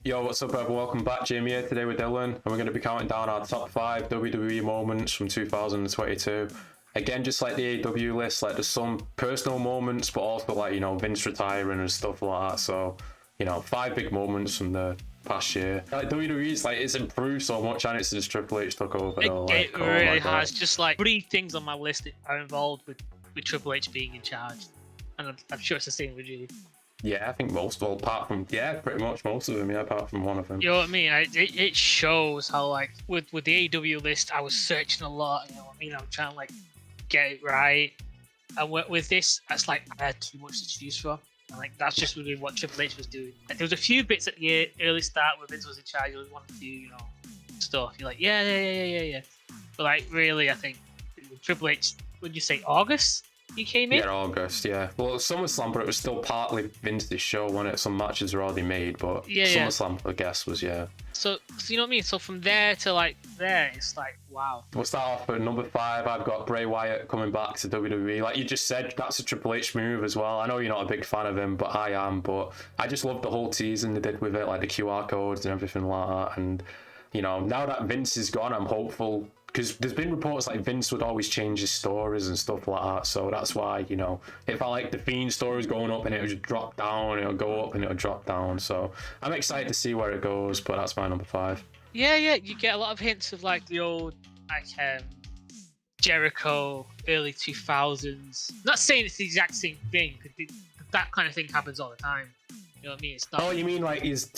Yo, what's up, everyone? Welcome back. Jamie here today with Dylan, and we're going to be counting down our top 5 WWE moments from 2022. Again, just like the AEW list, like there's some personal moments, but also like, Vince retiring and stuff like that. So, 5 big moments from the past year. Like WWE's like it's improved so much, and it's just Triple H took over though. It really has. Just like 3 things on my list that are involved with Triple H being in charge, and I'm sure it's the same with you. Yeah, I think most, well, apart from, pretty much most of them, apart from one of them. You know what I mean? It shows how, like, with the AEW list, I was searching a lot, you know what I mean? I'm trying to, like, get it right. And with this, it's like, I had too much to choose from. And, like, that's just really what Triple H was doing. Like, there was a few bits at the early start where Vince was in charge, he was wanting to do, stuff. You're like, yeah. But, like, really, I think Triple H, would you say August? He came in? Yeah, August, yeah. Well, SummerSlam, but it was still partly Vince's show, wasn't it? Some matches were already made, but SummerSlam, I guess, was, So you know what I mean? So from there to, like, there, it's like, wow. We'll start off at number 5. I've got Bray Wyatt coming back to WWE. Like you just said, that's a Triple H move as well. I know you're not a big fan of him, but I am. But I just love the whole teasing they did with it, like the QR codes and everything like that. And, now that Vince is gone, I'm hopeful, because there's been reports like Vince would always change his stories and stuff like that. So that's why, if I like the Fiend stories going up and it would just drop down, it'll go up and it'll drop down. So I'm excited to see where it goes, but that's my number 5. Yeah, you get a lot of hints of, like, the old, like, Jericho, early 2000s. Not saying it's the exact same thing, because that kind of thing happens all the time. You know what I mean? It's not. Oh, you mean like he's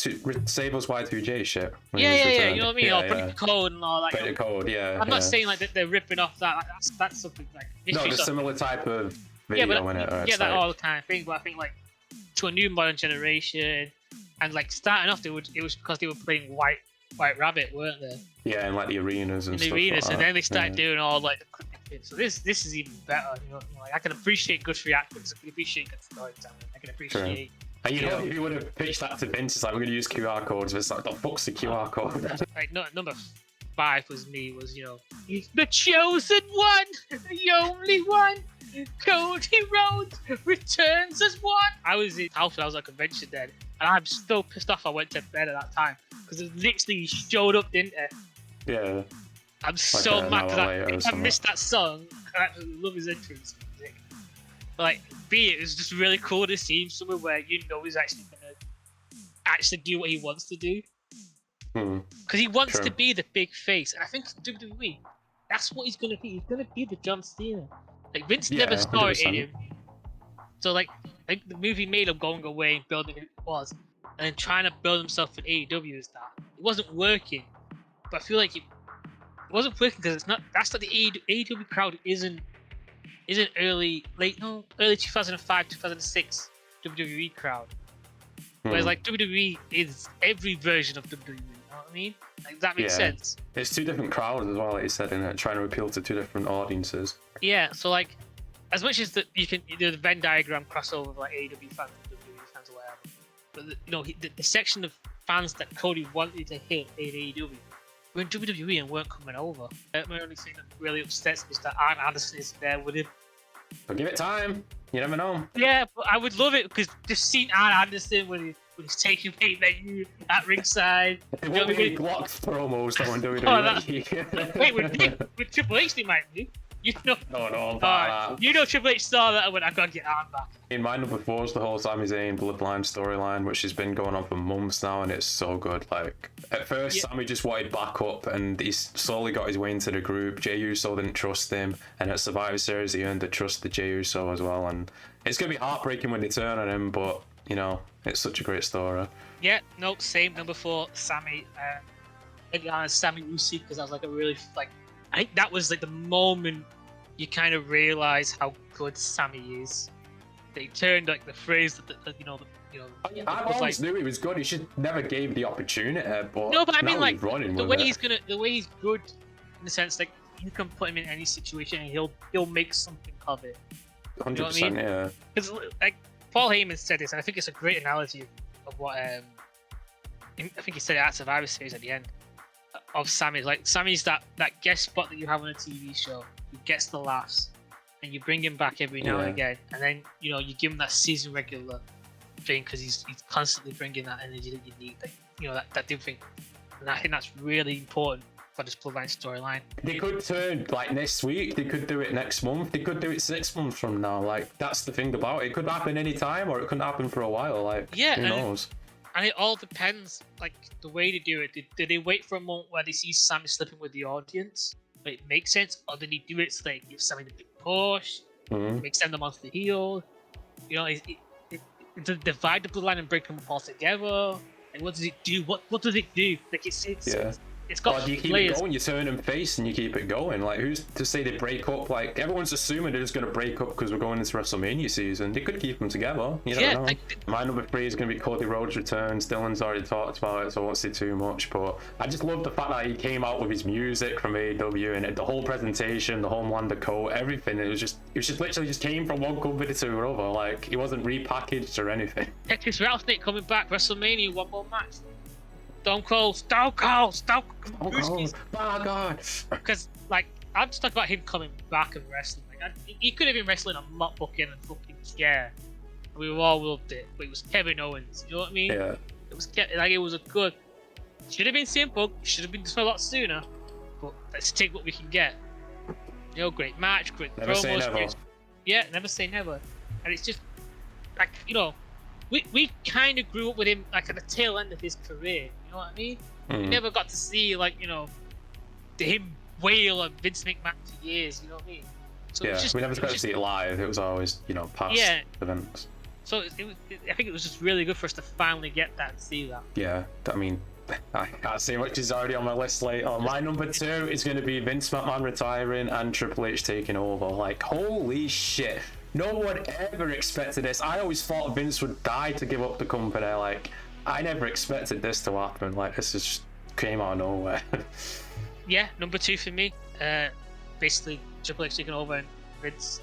Sable's Y2J shit? Yeah. You know what I mean? Or break the code and all that. Break the code, yeah. I'm not saying like that they're ripping off that. Like, that's something like. No, the similar type of video in it. You get that all kind of thing, but I think like to a new modern generation, and like starting off, it was because they were playing White Rabbit, weren't they? Yeah, and like the arenas and stuff. And then they started doing all like the quick things. So this is even better. You know, like I can appreciate good reactions. I can appreciate good storytelling. I can appreciate. True. And if you would have pitched that to Vince, it's like, we're going to use QR codes. It's like, the fuck's the QR code? Like, number 5 was he's the chosen one, the only one. Cody Rhodes returns as one. I was in Alpha, I was at a convention then, and I'm still pissed off I went to bed at that time, because it literally showed up, didn't it? Yeah. I'm so mad because I missed that song. I absolutely love his entrance music. But, like, it was just really cool to see him somewhere where he's actually gonna do what he wants to do. Because he wants to be the big face, and I think WWE, that's what he's gonna be. He's gonna be the John Cena. Like Vince never saw it in him. So like the movie made him going away and building who he was, and then trying to build himself in AEW is that it wasn't working. But I feel like it wasn't working because it's not. That's not the AEW crowd isn't early 2005 2006 WWE crowd. Whereas like WWE is every version of WWE. You know what I mean? Like that makes sense. It's 2 different crowds as well, like you said, in it, trying to appeal to 2 different audiences. Yeah, so like, as much as that you can do the Venn diagram crossover with like AEW fans and WWE fans or whatever, but the section of fans that Cody wanted to hit in AEW were in WWE and weren't coming over. My only thing that really upsets me is that Arn Anderson is there with him. But give it time. You never know. Yeah, but I would love it because just seeing Arn Anderson when he's taking pay menu at ringside. It won't be any blocked promos that one doing. Wait, with Triple H they might do. No, Triple H saw that and went, I gotta get Arn back. In my number 4 is the whole Sami Zayn Bloodline storyline, which has been going on for months now, and it's so good. Like, at first, Sami just wanted backup, and he slowly got his way into the group. Jey Uso didn't trust him, and at Survivor Series, he earned the trust of Jey Uso as well. And it's gonna be heartbreaking when they turn on him, but it's such a great story. Yeah, no, same number 4, Sami. Sami Uso, because I was like I think that was like the moment you kind of realize how good Sami is. They turned like the phrase that I always knew he was good. He should never gave the opportunity. But no, but I mean like the way he's good in the sense like you can put him in any situation and he'll make something of it. 100%, yeah. Because like Paul Heyman said this, and I think it's a great analogy of what I think he said it at Survivor Series at the end. Of Sami, like Sami's that guest spot that you have on a TV show. He gets the laughs, and you bring him back every now and again, and then you give him that season regular thing because he's constantly bringing that energy that you need. Like, that different thing. And I think that's really important for this Bloodline storyline. They could turn like next week. They could do it next month. They could do it 6 months from now. Like that's the thing about it. It could happen any time, or it couldn't happen for a while. Like who knows? And it all depends, like the way they do it. Did they wait for a moment where they see Sammy slipping with the audience? Like, it makes sense, or did they do it so they give Sammy the big push, make Sam the monster heel? You know, it divide the Bloodline and break them apart together. And what does it do? What does it do? Like it's got you keep it going, you turn them face and you keep it going. Like who's to say they break up? Like everyone's assuming they're just going to break up because we're going into WrestleMania season. They could keep them together. You don't know. My number 3 is going to be Cody Rhodes' returns. Dylan's already talked about it, so I won't say too much. But I just love the fact that he came out with his music from AEW and the whole presentation, the Homelander coat, everything. It was just literally just came from one company to another. Like he wasn't repackaged or anything. Texas Rattlesnake coming back, WrestleMania, one more match. Stone Cold. Oh God. Because like I'm just talking about him coming back and wrestling. Like he could have been wrestling a mop bucket and fucking scare. We all loved it, but it was Kevin Owens. You know what I mean? Yeah. It was a good. Should have been simple. Should have been done a lot sooner. But let's take what we can get. Great match, great never promos. Say never. Yeah, never say never. And it's just like we kind of grew up with him like at the tail end of his career. You know what I mean? We never got to see him wail on Vince McMahon for years. You know what I mean? So we never got to see it live. It was always past events. So I think it was just really good for us to finally get that and see that. Yeah, I mean, I can't say much is already on my list later. My number 2 is going to be Vince McMahon retiring and Triple H taking over. Like, holy shit. No one ever expected this. I always thought Vince would die to give up the company. Like, I never expected this to happen. Like, this just came out of nowhere. Yeah, number 2 for me. Basically, Triple H taking over and Vince,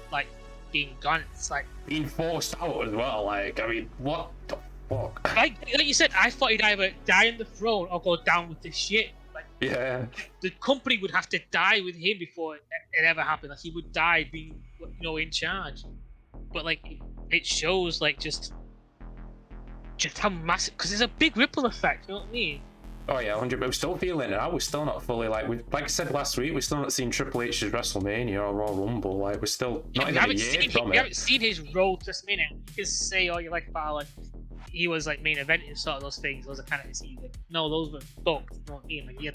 being gone. It's being forced out as well. Like, I mean, what the fuck? Like you said, I thought he'd either die on the throne or go down with this shit. Yeah. The company would have to die with him before it ever happened. Like, he would die being, in charge. But it shows just how massive, because there's a big ripple effect. You know what I mean? Oh yeah, 100. But we're still feeling it out. We're still not fully like I said last week. We're still not seeing Triple H's WrestleMania or Royal Rumble. Like we're still not even a year from it. We haven't seen his road to WrestleMania. You can say all you like about he was main event and sort of those things. Those are kind of no, those were fucked. You know what I mean?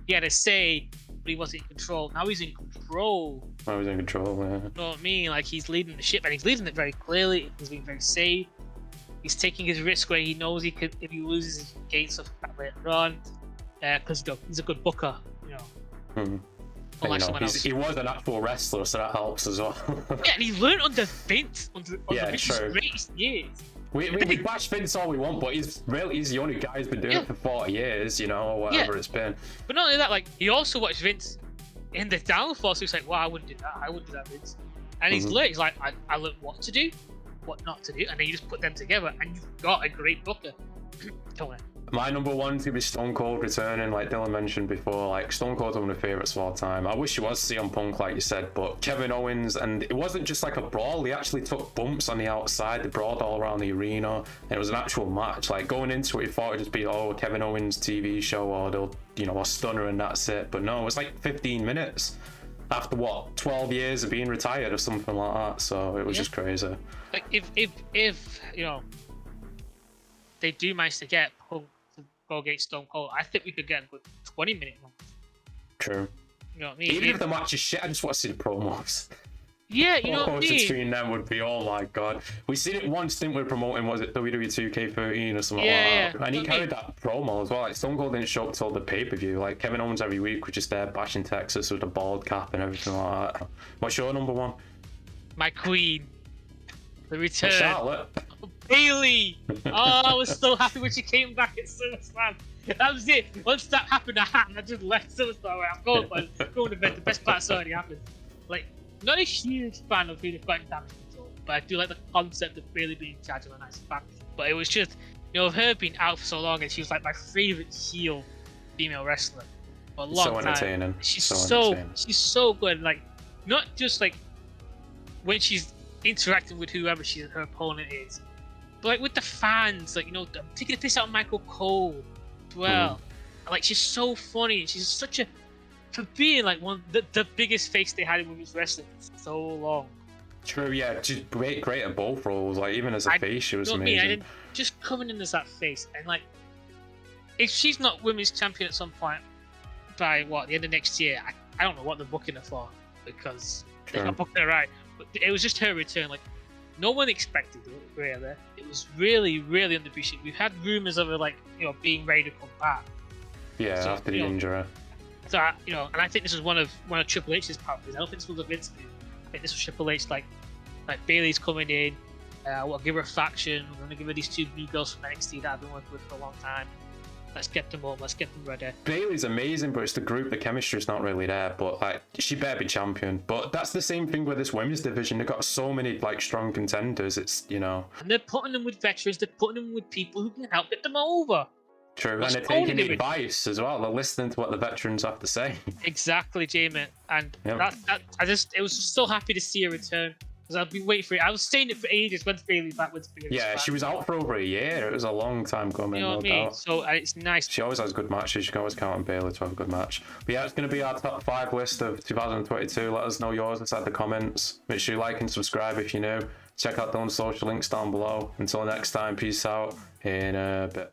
He had a say, but he wasn't in control. Now he's in control. Now he's in control. Yeah. You know what I mean? Like he's leading the ship, and he's leading it very clearly. He's being very safe. He's taking his risk where he knows he could, if he loses, he can gain stuff back later on. Because he's a good booker, He was an actual wrestler, so that helps as well. Yeah, and he learned under Vince, under Vince's greatest years. We bash Vince all we want, but he's the only guy who's been doing it for 40 years, or whatever it's been. But not only that, he also watched Vince in the downfall, so he's like, wow, I wouldn't do that, Vince. And he's learned, he's like, I learned what to do, what not to do, and then you just put them together, and you've got a great booker. Come on. My number 1 is going to be Stone Cold returning, like Dylan mentioned before. Stone Cold's one of my favourites of all time. I wish it was CM Punk, like you said, but Kevin Owens, and it wasn't just a brawl. They actually took bumps on the outside. They brawled all around the arena, and it was an actual match. Going into it, you thought it'd just be, a Kevin Owens TV show, or they'll, a stunner and that's it. But no, it was 15 minutes after 12 years of being retired or something like that. So it was just crazy. If they do manage to get Punk to go against Stone Cold, I think we could get a good 20-minute one. True. You know what I mean? Even if the match is shit, I just want to see the promos. Yeah, you know what I mean? Between them would be, oh my god. We seen it once, didn't we, promoting, was it WWE 2K13 or something like that? And he carried that promo as well. Stone Cold didn't show up till the pay-per-view. Kevin Owens every week was just there bashing Texas with a bald cap and everything like that. What's your number 1? My queen. The return. Charlotte. Bailey! Oh, I was so happy when she came back at SummerSlam. That was it. Once that happened, I just left SummerSlam. I'm going to bed. The best part's already happened. Not a huge fan of who fighting damage control, but I do like the concept of Bailey being in charge of a nice faction. But it was just, her being out for so long, and she was my favorite heel female wrestler for a long time. Entertaining. She's so good. Not just when she's interacting with whoever her opponent is, but with the fans, taking a piss out of Michael Cole, well. Like, she's so funny. She's such a, for being like one the biggest face they had in women's wrestling for so long. True, yeah, she's great at both roles. Like, even as a face, she was amazing. I didn't, just coming in as that face, and like, if she's not women's champion at some point by the end of next year, I don't know what they're booking her for, because they're not booking her right. But it was just her return. Like, no one expected it, really. It was really, really underappreciated. We've had rumors of her, like, being ready to come back. Yeah, so, after the injury. So, and I think this is one of Triple H's powers. I don't think this was a Vince move. I think this was Triple H, like Bayley's coming in. We'll give her a faction. We're going to give her these 2 new girls from NXT that I've been working with for a long time. Let's get them up. Let's get them ready. Bayley's amazing, but it's the group. The chemistry's not really there. But like, she better be champion. But that's the same thing with this women's division. They've got so many like strong contenders. It's And they're putting them with veterans. They're putting them with people who can help get them over. True, and they're taking advice as well. They're listening to what the veterans have to say. Exactly, Jamie. And it was just so happy to see her return. Because I've been waiting for it. I was saying it for ages. When's Bayley back? Yeah, she was out for over a year. It was a long time coming. You know what I mean? So it's nice. She always has good matches. You can always count on Bayley to have a good match. But yeah, it's going to be our top 5 list of 2022. Let us know yours inside the comments. Make sure you like and subscribe if you're new. Check out those social links down below. Until next time, peace out in a bit.